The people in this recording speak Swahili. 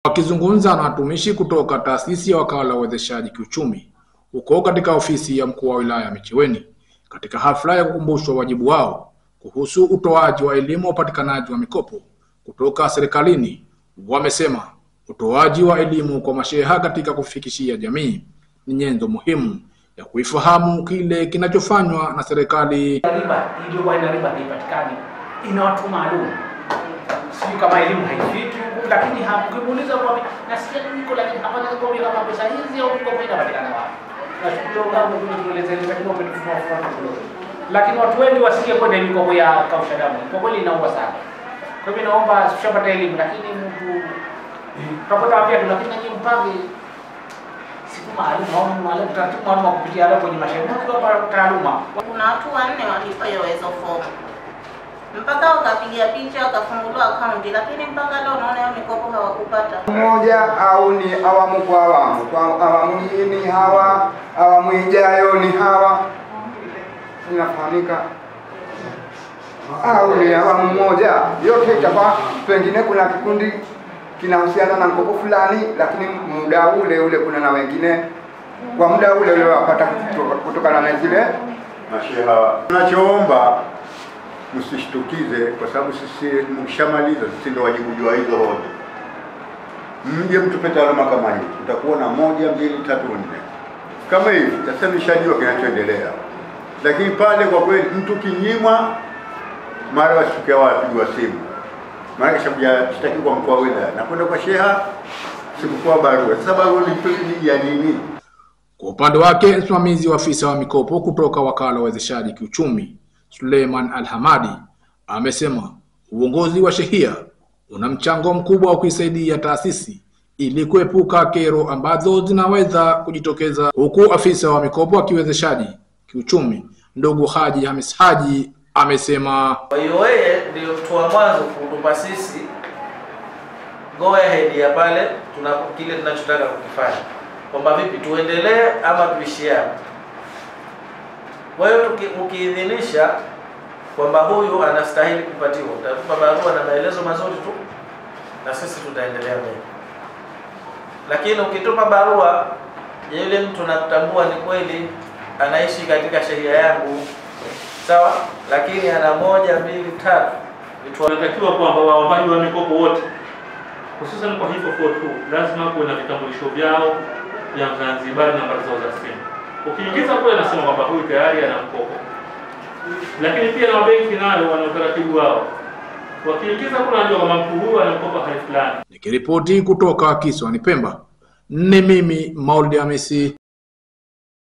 Wakizungumza na watumishi kutoka taasisi ya wakala wa uwezeshaji kiuchumi huko katika ofisi ya mkuu wa wilaya ya Micheweni katika hafla ya kukumbushwa wajibu wao kuhusu utoaji wa elimu wa upatikanaji wa mikopo kutoka serikalini, wamesema utoaji wa elimu kwa masheha katika kufikishia jamii ni nyenzo muhimu ya kuifahamu kile kinachofanywa na serikali. Riba haipatikani, ina watu maalum. Sio kama elimu haifiki, lakini hakukimuuliza kwa nasikia niko, lakini hapana kwa kama pesa hizi au kwa faida patikana wapi. Na shukrani ndio tunaeleza ile kitu kidogo. Lakini watu wengi wasikie kwenda mikopo ya kausha damu. Kwa kweli inaomba sana. Kwa hivyo naomba tushapata elimu, lakini mtu tutapata pia, lakini nyinyi mpange siku maalum taratibu maalum wa kupitia hapo kwenye mashauri kwa taaluma. Kuna watu wanne walipewa hizo fomu, mpaka wakapiga picha wakafunguliwa akaunti, lakini mpaka leo naona hiyo mikopo hawakupata. Mmoja au ni awamu kwa awamu, awamu hii ni hawa, awamu ijayo ni hawa, inafahamika, au ni awamu moja yote itakuwa. Pengine kuna kikundi kinahusiana na mkopo fulani, lakini muda ule kuna na wengine kwa muda ule wapata kutokana na zile masheha. Tunachoomba msishtukize, kwa sababu sisi mkishamaliza sisi ndio wajibu wa hizo hoja. Mje mtupe taaluma kama hii, tutakuwa na 1, 2, 3, 4 kama hivi, sasa nishajua kinachoendelea. Lakini pale kwa kweli mtu kinyimwa, mara wasikia wapigwa simu, mara kishakuja shtaki kwa mkuu wa wilaya na kwenda kwa sheha, sikuwa barua. Sasa barua ni ya nini? Kwa upande wake, msimamizi wa afisa wa mikopo kutoka wakala wa uwezeshaji kiuchumi Suleiman Alhamadi amesema uongozi wa shehia una mchango mkubwa wa kuisaidia taasisi ili kuepuka kero ambazo zinaweza kujitokeza, huku afisa wa mikopo wa kiwezeshaji kiuchumi ndugu Haji Hamis Haji amesema, kwa hiyo yeye ndio mtu wa mwanzo kutupa sisi go ahead ya pale kile tunachotaka kukifanya, kwamba vipi tuendelee ama tuishie hapo. Kwa hiyo ukiidhinisha kwamba huyu anastahili kupatiwa, utatupa barua na maelezo mazuri tu na sisi tutaendelea mbele. Lakini ukitupa barua ya yule mtu nakutambua ni kweli anaishi katika sheria yangu, sawa, lakini ana 1, 2, 3 vitu wanatakiwa kwamba waombaji wa mikopo wote, hususan kwa hivyo lazima kuwe na vitambulisho vyao vya Zanzibar na namba zao za simu. Ukiingiza kule nasema kwamba huyu tayari ana mkopo. Lakini pia na benki nayo wana utaratibu wao. Wakiingiza kule wanajua kwamba mtu huyu ana mkopo hali fulani. Nikiripoti kutoka Kisiwani Pemba, ni mimi Maulid Hamisi.